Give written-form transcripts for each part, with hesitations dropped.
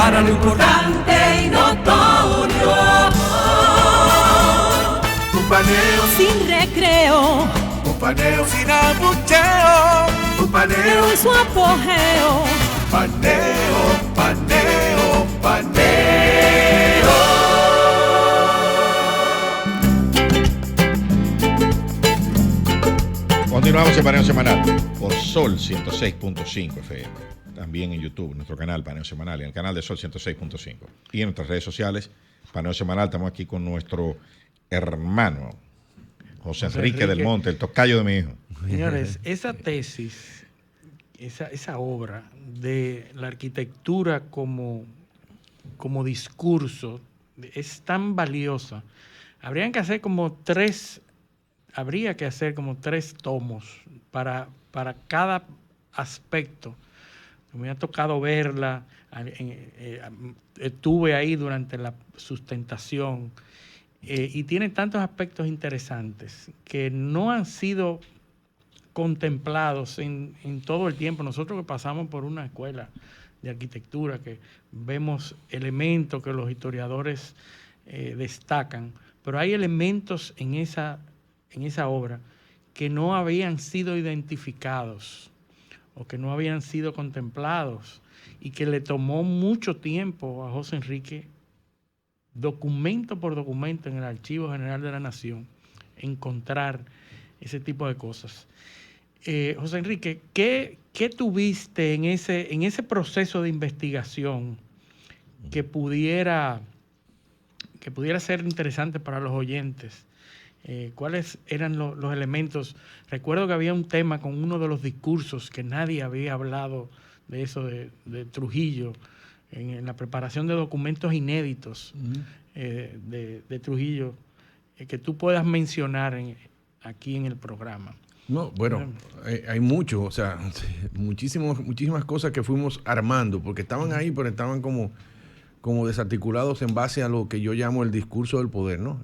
para lo importante y notorio. Un paneo sin recreo, un paneo sin abucheo, un paneo en su apogeo. Paneo, paneo, paneo. Continuamos en Paneo Semanal por Sol 106.5 FM. También en YouTube, nuestro canal Paneo Semanal, y en el canal de Sol 106.5. Y en nuestras redes sociales, Paneo Semanal. Estamos aquí con nuestro hermano, José Enrique del Monte, el tocayo de mi hijo. Señores, esa tesis, esa obra de la arquitectura como discurso es tan valiosa. Habría que hacer como tres tomos para cada aspecto. Me ha tocado verla, estuve ahí durante la sustentación y tiene tantos aspectos interesantes que no han sido contemplados en todo el tiempo. Nosotros que pasamos por una escuela de arquitectura, que vemos elementos que los historiadores destacan, pero hay elementos en esa obra que no habían sido identificados o que no habían sido contemplados y que le tomó mucho tiempo a José Enrique, documento por documento en el Archivo General de la Nación, encontrar ese tipo de cosas. José Enrique, ¿qué tuviste en ese proceso de investigación que pudiera ser interesante para los oyentes? ¿Cuáles eran los elementos? Recuerdo que había un tema con uno de los discursos que nadie había hablado de eso, de Trujillo, en la preparación de documentos inéditos de Trujillo, que tú puedas mencionar aquí en el programa. No, bueno, hay mucho, o sea, muchísimas cosas que fuimos armando, porque estaban ahí, pero estaban como desarticulados en base a lo que yo llamo el discurso del poder, ¿no?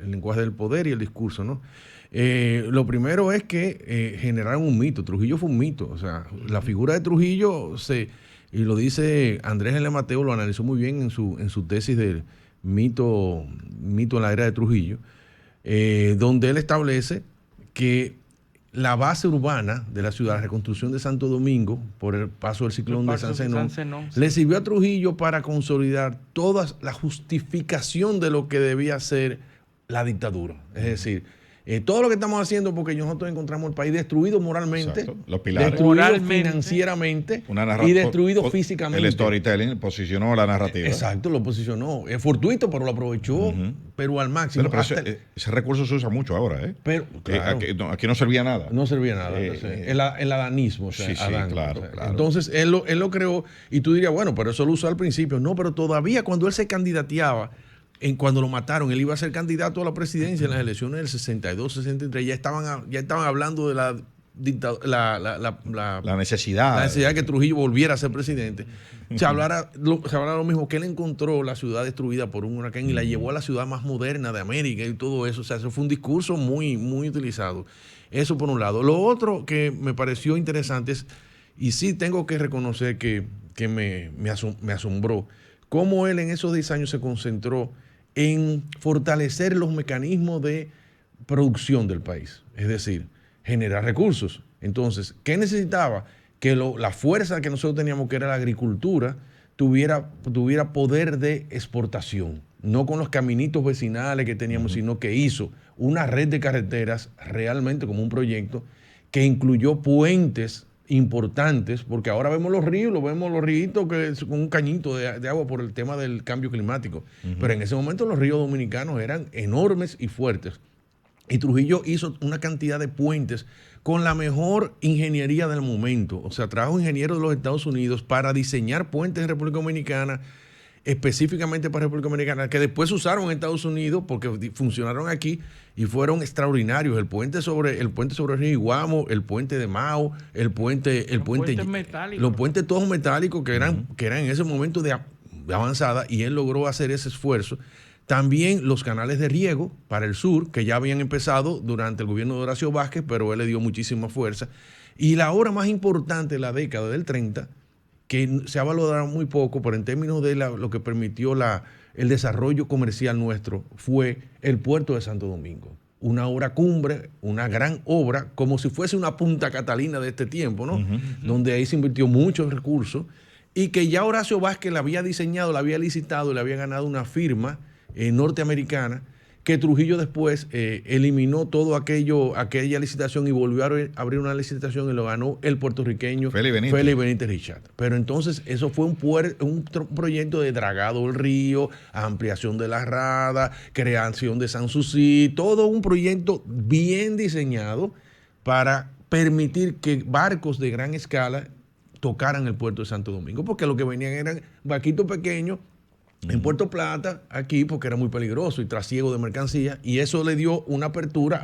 El lenguaje del poder y el discurso, ¿no? Lo primero es que generaron un mito. Trujillo fue un mito. O sea, la figura de Trujillo, y lo dice Andrés L. Mateo, lo analizó muy bien en su tesis del mito en la era de Trujillo, donde él establece que la base urbana de la ciudad, la reconstrucción de Santo Domingo, por el paso del ciclón de San Zenón, le sirvió a Trujillo para consolidar toda la justificación de lo que debía ser la dictadura. Es decir, todo lo que estamos haciendo, porque nosotros encontramos el país destruido moralmente, los pilares, destruido financieramente y destruido físicamente. El storytelling posicionó la narrativa. Exacto, lo posicionó. Es fortuito, pero lo aprovechó, pero al máximo. Pero ese recurso se usa mucho ahora, ¿eh? Pero, claro, aquí no servía nada. No servía nada. El adanismo. O sea, sí, Adán, claro, o sea, claro. Entonces, él lo creó, y tú dirías, bueno, pero eso lo usó al principio. No, pero todavía cuando él se candidateaba, cuando lo mataron, él iba a ser candidato a la presidencia en las elecciones del 62, 63, ya estaban hablando de la necesidad de que Trujillo volviera a ser presidente. Se hablara lo mismo, que él encontró la ciudad destruida por un huracán y la llevó a la ciudad más moderna de América y todo eso. O sea, eso fue un discurso muy, muy utilizado. Eso por un lado. Lo otro que me pareció interesante es, y sí tengo que reconocer que me asombró, cómo él en esos 10 años se concentró en fortalecer los mecanismos de producción del país, es decir, generar recursos. Entonces, ¿qué necesitaba? Que la fuerza que nosotros teníamos, que era la agricultura, tuviera poder de exportación, no con los caminitos vecinales que teníamos, sino que hizo una red de carreteras realmente como un proyecto que incluyó puentes importantes, porque ahora vemos los ríos con un cañito de agua por el tema del cambio climático. Pero en ese momento los ríos dominicanos eran enormes y fuertes. Y Trujillo hizo una cantidad de puentes con la mejor ingeniería del momento. O sea, trajo ingenieros de los Estados Unidos para diseñar puentes en República Dominicana, específicamente para República Dominicana, que después se usaron en Estados Unidos porque funcionaron aquí y fueron extraordinarios. El puente sobre el río Iguamo, el puente de Mao, los puentes todos metálicos que eran en ese momento de avanzada, y él logró hacer ese esfuerzo. También los canales de riego para el sur, que ya habían empezado durante el gobierno de Horacio Vázquez, pero él le dio muchísima fuerza. Y la obra más importante de la década del 30 que se ha valorado muy poco, pero en términos de lo que permitió el desarrollo comercial nuestro, fue el puerto de Santo Domingo. Una obra cumbre, una gran obra, como si fuese una Punta Catalina de este tiempo, ¿no? Donde ahí se invirtió muchos recursos y que ya Horacio Vázquez la había diseñado, la había licitado, le había ganado una firma norteamericana, que Trujillo después eliminó todo aquella licitación y volvió a abrir una licitación y lo ganó el puertorriqueño Félix Benítez Richard. Pero entonces eso fue un proyecto de dragado del río, ampliación de la rada, creación de Sanssouci, todo un proyecto bien diseñado para permitir que barcos de gran escala tocaran el puerto de Santo Domingo, porque lo que venían eran barquitos pequeños en Puerto Plata, aquí, porque era muy peligroso y trasiego de mercancías, y eso le dio una apertura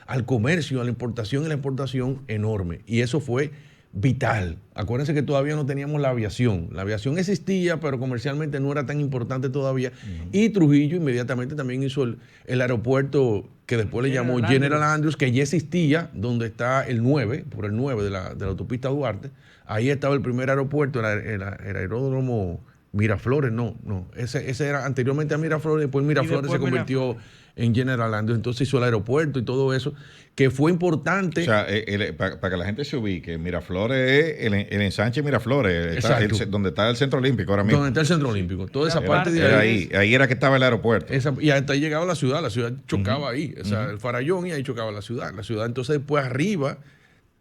al comercio, a la importación y la exportación enorme. Y eso fue vital. Acuérdense que todavía no teníamos la aviación. La aviación existía, pero comercialmente no era tan importante todavía. Y Trujillo inmediatamente también hizo el aeropuerto que después le llamó General Andrews, que ya existía, donde está el 9, por el 9 de la autopista Duarte. Ahí estaba el primer aeropuerto, el aeródromo Miraflores, no. Ese era anteriormente a Miraflores, después Miraflores se convirtió en General Andrews, entonces hizo el aeropuerto y todo eso, que fue importante. O sea, para que la gente se ubique, Miraflores es el ensanche Miraflores, donde está el Centro Olímpico ahora mismo. Donde está el Centro Olímpico, toda esa parte de ahí era que estaba el aeropuerto. Y hasta ahí llegaba la ciudad chocaba ahí, o sea, el Farallón, y ahí chocaba la ciudad entonces después arriba.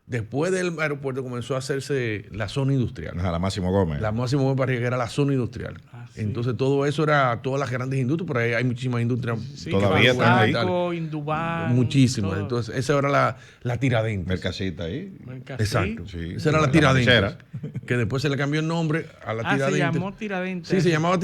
Después del aeropuerto comenzó a hacerse la zona industrial. La Máximo Gómez. La Máximo Gómez para que era la zona industrial. Sí. Entonces todo eso era todas las grandes industrias, pero ahí hay muchísimas industrias. Sí, todavía están ahí. Indubán, muchísimas. Todo. Entonces esa era la Tiradentes. Mercasita ahí. Exacto. Sí. Esa era la Tiradentes. Que después se le cambió el nombre a la Tiradentes. Se llamó Tiradentes. Sí, se llamaba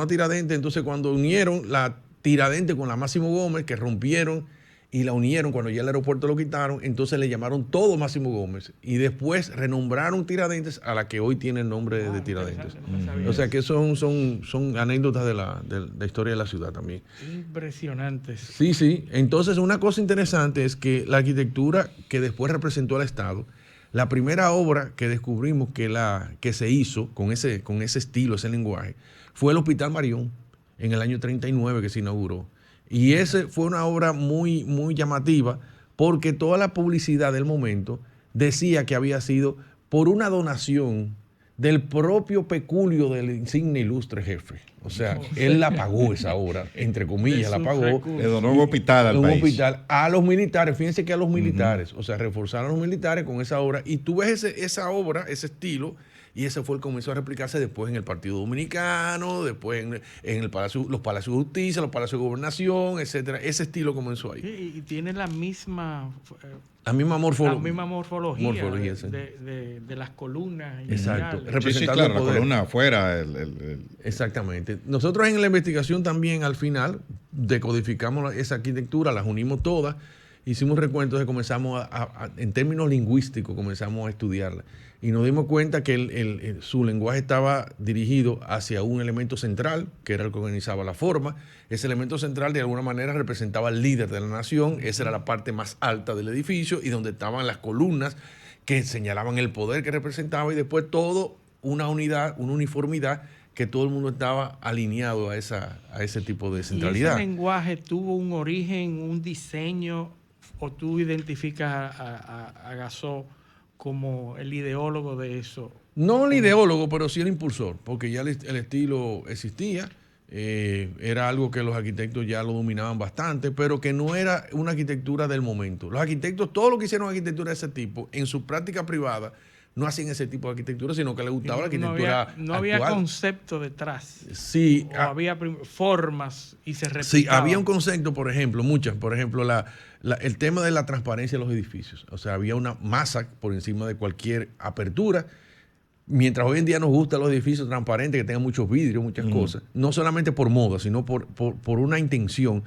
Tiradentes. Entonces cuando unieron la Tiradentes con la Máximo Gómez, que rompieron y la unieron cuando ya el aeropuerto lo quitaron, entonces le llamaron todo Máximo Gómez y después renombraron Tiradentes a la que hoy tiene el nombre de Tiradentes. O sea que son anécdotas de la historia de la ciudad también. Impresionantes. Sí. Entonces una cosa interesante es que la arquitectura que después representó al Estado, la primera obra que descubrimos que se hizo con ese estilo, ese lenguaje, fue el Hospital Marión en el año 39 que se inauguró. Y esa fue una obra muy, muy llamativa porque toda la publicidad del momento decía que había sido por una donación del propio peculio del insigne ilustre jefe. O sea, él la pagó esa obra, entre comillas, la pagó. Le donó un hospital al país. Hospital a los militares, fíjense que a los militares, o sea, reforzaron a los militares con esa obra. Y tú ves esa obra, ese estilo, y ese fue el que comenzó a replicarse después en el Partido Dominicano, después en los Palacios de Justicia, los Palacios de Gobernación, etcétera. Ese estilo comenzó ahí. Sí, y tiene la misma morfología sí. de las columnas. Exacto. Representando la columna afuera. Exactamente. Nosotros en la investigación también al final decodificamos esa arquitectura, las unimos todas, hicimos recuentos y comenzamos en términos lingüísticos comenzamos a estudiarla. Y nos dimos cuenta que su lenguaje estaba dirigido hacia un elemento central, que era el que organizaba la forma. Ese elemento central de alguna manera representaba al líder de la nación. Esa era la parte más alta del edificio y donde estaban las columnas que señalaban el poder que representaba y después todo una unidad, una uniformidad que todo el mundo estaba alineado a ese tipo de centralidad. ¿Y ese lenguaje tuvo un origen, un diseño, o tú identificas a Gasó como el ideólogo de eso? No el ideólogo, pero sí el impulsor, porque ya el estilo existía, era algo que los arquitectos ya lo dominaban bastante, pero que no era una arquitectura del momento. Los arquitectos, todo lo que hicieron arquitectura de ese tipo, en su práctica privada, no hacían ese tipo de arquitectura, sino que les gustaba la arquitectura no había concepto detrás. Sí. Había formas y se repetía. Sí, había un concepto, por ejemplo, el tema de la transparencia de los edificios. O sea, había una masa por encima de cualquier apertura. Mientras hoy en día nos gustan los edificios transparentes, que tengan muchos vidrios, muchas cosas, no solamente por moda, sino por una intención.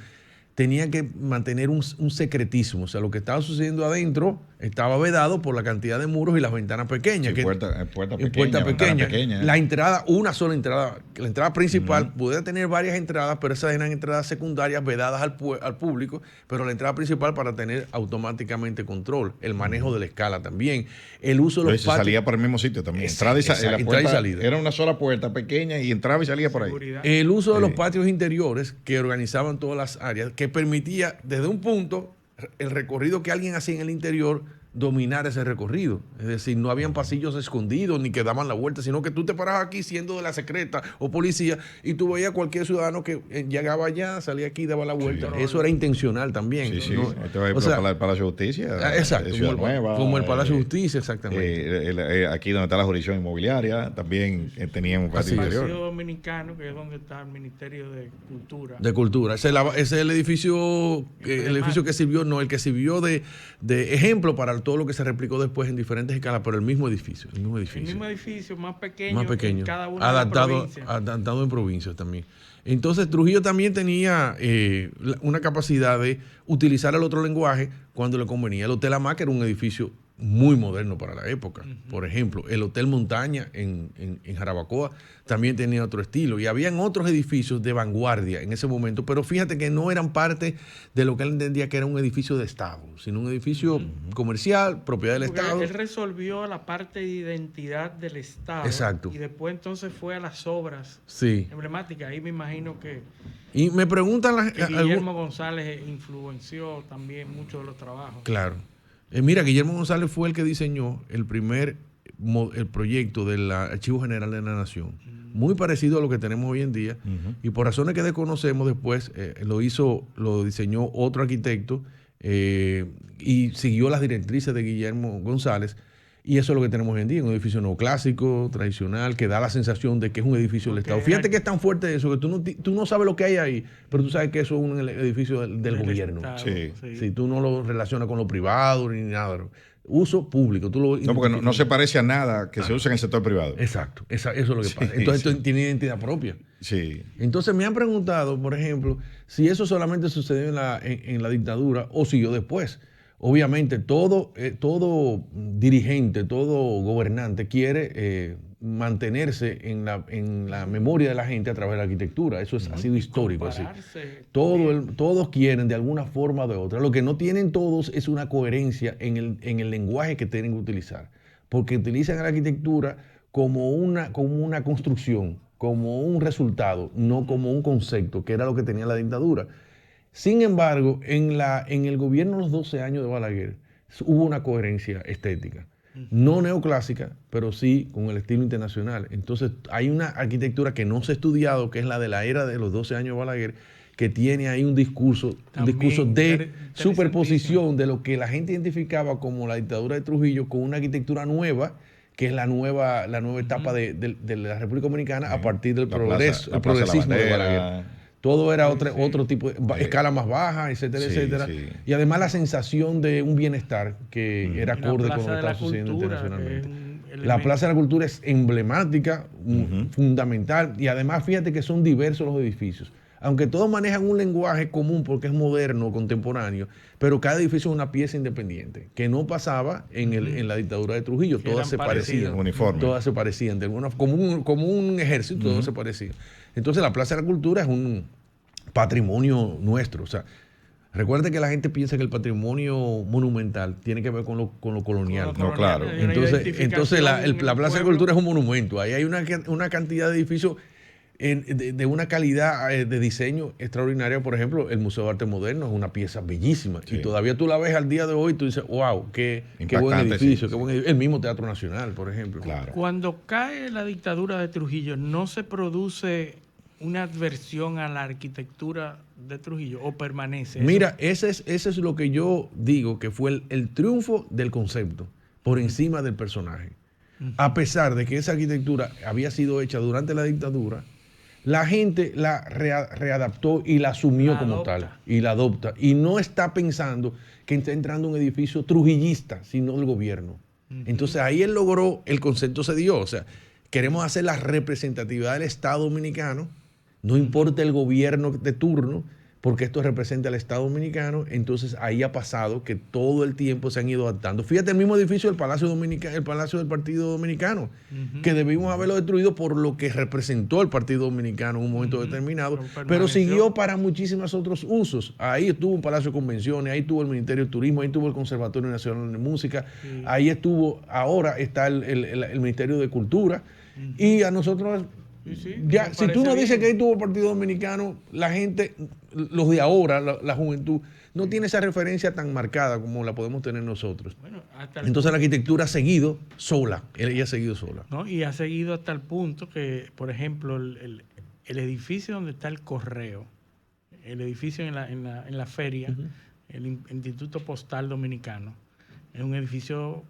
tenía que mantener un secretismo. O sea, lo que estaba sucediendo adentro estaba vedado por la cantidad de muros y las ventanas pequeñas. Sí, puerta pequeña. La entrada, una sola entrada. La entrada principal pudiera tener varias entradas, pero esas eran entradas secundarias vedadas al público, pero la entrada principal para tener automáticamente control, el manejo de la escala también. El uso de los patios. Salía por el mismo sitio también. Entrada y salida. Era una sola puerta pequeña y entraba y salía por ahí. El uso de los patios interiores que organizaban todas las áreas, que permitía desde un punto el recorrido que alguien hacía en el interior dominar ese recorrido. Es decir, no habían pasillos escondidos ni que daban la vuelta, sino que tú te parabas aquí siendo de la secreta o policía y tú veías a cualquier ciudadano que llegaba allá, salía aquí y daba la vuelta. Sí. Eso era intencional también. Sí. ¿No? Este va a ir para el Palacio de Justicia. Exacto. Como el Palacio de Justicia, exactamente. Aquí donde está la jurisdicción inmobiliaria, también teníamos un patio interior. El Palacio Dominicano, que es donde está el Ministerio de Cultura. De Cultura. Ese es el edificio, que sirvió, no, el que sirvió de ejemplo para todo lo que se replicó después en diferentes escalas, pero el mismo edificio. El mismo edificio, más pequeño en cada una adaptado, de las provincias. Adaptado en provincias también. Entonces Trujillo también tenía una capacidad de utilizar el otro lenguaje cuando le convenía. El Hotel Hamaca era un edificio muy moderno para la época. Por ejemplo, el Hotel Montaña en Jarabacoa también tenía otro estilo. Y habían otros edificios de vanguardia en ese momento, pero fíjate que no eran parte de lo que él entendía que era un edificio de Estado, sino un edificio comercial, propiedad del Estado. Él resolvió la parte de identidad del Estado. Exacto. Y después entonces fue a las obras emblemáticas. Ahí me imagino que... Y me preguntan... Guillermo González influenció también mucho de los trabajos. Claro. Mira, Guillermo González fue el que diseñó el proyecto del Archivo General de la Nación, muy parecido a lo que tenemos hoy en día, y por razones que desconocemos después lo diseñó otro arquitecto y siguió las directrices de Guillermo González, y eso es lo que tenemos hoy en día, un edificio neoclásico, tradicional, que da la sensación de que es un edificio del Estado. Fíjate que es tan fuerte eso, que tú no sabes lo que hay ahí, pero tú sabes que eso es un edificio del gobierno. Sí, tú no lo relacionas con lo privado ni nada. Uso público. No, porque no se parece a nada que se use en el sector privado. Exacto, eso es lo que pasa. Entonces tiene identidad propia. Sí. Entonces me han preguntado, por ejemplo, si eso solamente sucedió en la dictadura o siguió después. Obviamente todo dirigente, todo gobernante quiere mantenerse en la memoria de la gente a través de la arquitectura. Eso ha sido histórico. Así. Todos quieren de alguna forma o de otra. Lo que no tienen todos es una coherencia en el lenguaje que tienen que utilizar. Porque utilizan la arquitectura como una construcción, como un resultado, no como un concepto, que era lo que tenía la dictadura. Sin embargo, en el gobierno de los 12 años de Balaguer hubo una coherencia estética. No neoclásica, pero sí con el estilo internacional. Entonces, hay una arquitectura que no se ha estudiado, que es la de la era de los 12 años de Balaguer, que tiene ahí un discurso de superposición de lo que la gente identificaba como la dictadura de Trujillo con una arquitectura nueva, que es la nueva etapa de la República Dominicana a partir del progresismo de Balaguer. Todo era otro tipo de escala más baja, etcétera, etcétera. Sí. Y además la sensación de un bienestar que era acorde con lo que estaba sucediendo internacionalmente. La Plaza de la Cultura es emblemática, fundamental, y además fíjate que son diversos los edificios. Aunque todos manejan un lenguaje común porque es moderno, contemporáneo, pero cada edificio es una pieza independiente, que no pasaba en la dictadura de Trujillo. Todas se parecían. Todas se parecían. Como un ejército, todas se parecían. Entonces la Plaza de la Cultura es un patrimonio nuestro. O sea, recuerda que la gente piensa que el patrimonio monumental tiene que ver con lo colonial. No, claro. Entonces la Plaza de la Cultura es un monumento. Ahí hay una cantidad de edificios de una calidad de diseño extraordinaria. Por ejemplo, el Museo de Arte Moderno es una pieza bellísima. Sí. Y todavía tú la ves al día de hoy y tú dices, wow, qué buen edificio. Sí. El mismo Teatro Nacional, por ejemplo. Claro. Cuando cae la dictadura de Trujillo, ¿no se produce una adversión a la arquitectura de Trujillo o permanece? Mira, ese es lo que yo digo, que fue el triunfo del concepto por encima del personaje. A pesar de que esa arquitectura había sido hecha durante la dictadura, la gente la readaptó y la asumió como tal, y la adopta. Y no está pensando que está entrando un edificio trujillista, sino del gobierno. Entonces ahí él logró, el concepto se dio. O sea, queremos hacer la representatividad del Estado dominicano, no importa el gobierno de turno, porque esto representa al Estado Dominicano. Entonces ahí ha pasado que todo el tiempo se han ido adaptando. Fíjate, el mismo edificio del Palacio del Partido Dominicano, que debimos haberlo destruido por lo que representó el Partido Dominicano en un momento determinado, pero siguió para muchísimos otros usos. Ahí estuvo un Palacio de Convenciones, ahí estuvo el Ministerio de Turismo, ahí estuvo el Conservatorio Nacional de Música, ahí estuvo, ahora está el Ministerio de Cultura, y a nosotros... ya, si tú no dices que ahí tuvo el Partido Dominicano, la gente, los de ahora, la juventud, no tiene esa referencia tan marcada como la podemos tener nosotros. Bueno, entonces la arquitectura ha seguido sola, ella ha seguido sola. ¿No? Y ha seguido hasta el punto que, por ejemplo, el edificio donde está el correo, el edificio en la feria, el Instituto Postal Dominicano, es un edificio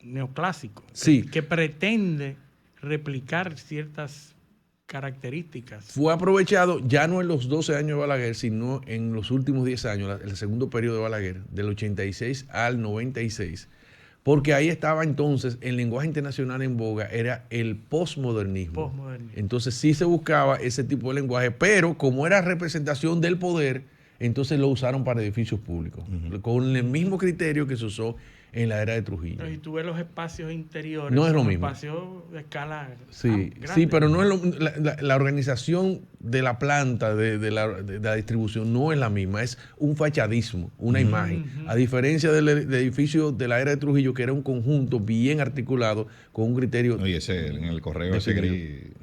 neoclásico, que pretende replicar ciertas características. Fue aprovechado ya no en los 12 años de Balaguer, sino en los últimos 10 años, el segundo periodo de Balaguer, del 86 al 96, porque ahí estaba entonces el lenguaje internacional en boga, era el posmodernismo. Entonces sí se buscaba ese tipo de lenguaje, pero como era representación del poder, entonces lo usaron para edificios públicos, con el mismo criterio que se usó en la era de Trujillo. Y tú ves los espacios interiores, no es lo mismo. Espacios de escala grande. Sí, pero no es la organización de la planta, de la distribución, no es la misma. Es un fachadismo, una imagen. A diferencia del edificio de la era de Trujillo, que era un conjunto bien articulado con un criterio... No, y ese, en el correo, ese gris...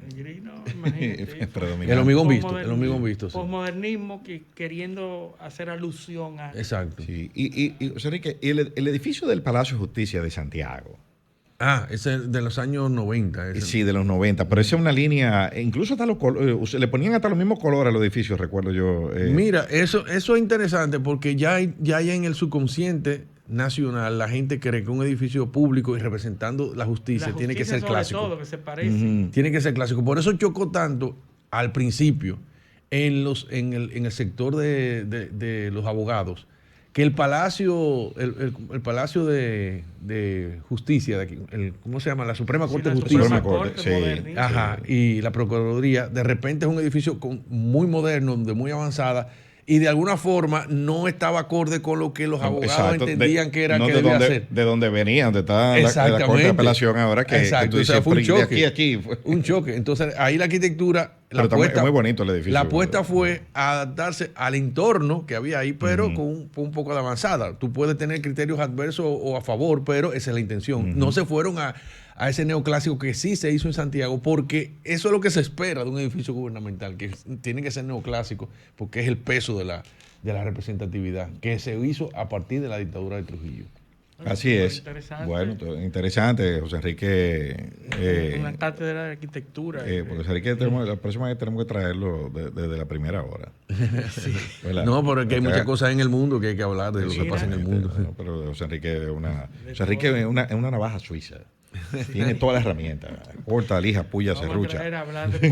El gris, no, imagínate. El hormigón visto. Posmodernismo queriendo hacer alusión a... Exacto. Sí. Y José Enrique, el edificio del Palacio de Justicia de Santiago. Ese es de los años 90. Sí, de los 90. Pero esa es una línea, incluso hasta le ponían hasta los mismos colores a los edificios, recuerdo yo. Mira, eso es interesante porque ya en el subconsciente nacional la gente cree que un edificio público y representando la justicia tiene que ser clásico. Todo, que se parece. Tiene que ser clásico. Por eso chocó tanto al principio en el sector de los abogados, que el Palacio, el Palacio de Justicia de aquí, ¿cómo se llama? La Suprema Corte de Justicia. Y la Procuraduría, de repente es un edificio muy moderno, de muy avanzada, y de alguna forma no estaba acorde con lo que los abogados entendían que era que debía hacer. De donde venían, de está la Corte de Apelación ahora, que tú dices, fue un choque. De aquí. Un choque. Entonces, ahí la arquitectura... es muy bonito el edificio. La apuesta fue adaptarse al entorno que había ahí, pero con un poco de avanzada. Tú puedes tener criterios adversos o a favor, pero esa es la intención. No se fueron a ese neoclásico que sí se hizo en Santiago, porque eso es lo que se espera de un edificio gubernamental, que tiene que ser neoclásico, porque es el peso de la representatividad, que se hizo a partir de la dictadura de Trujillo. Así es. Bueno, interesante, José Enrique. Una cátedra de arquitectura. Porque José Enrique, la próxima vez tenemos que traerlo desde la primera hora. Sí. No, pero es que hay muchas cosas en el mundo que hay que hablar de lo que pasa en el mundo. No, pero José Enrique es una navaja suiza. Tiene todas las herramientas. Corta, lija, puya, serrucha. Vamos a hablar de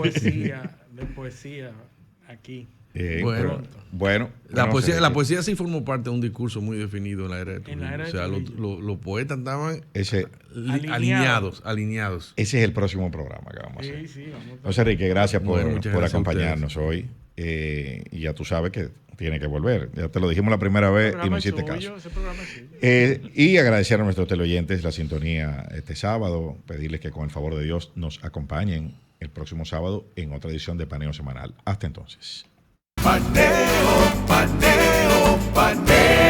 poesía aquí. Bueno, la poesía sí formó parte de un discurso muy definido en la era de Trujillo. O sea, los poetas estaban alineados. Ese es el próximo programa que vamos a hacer. Sí, José Enrique, gracias por acompañarnos hoy. Y ya tú sabes que tiene que volver. Ya te lo dijimos la primera vez y no hiciste caso. Y agradecer a nuestros teleoyentes la sintonía este sábado. Pedirles que con el favor de Dios nos acompañen el próximo sábado en otra edición de Paneo Semanal. Hasta entonces. Paneo, paneo, paneo.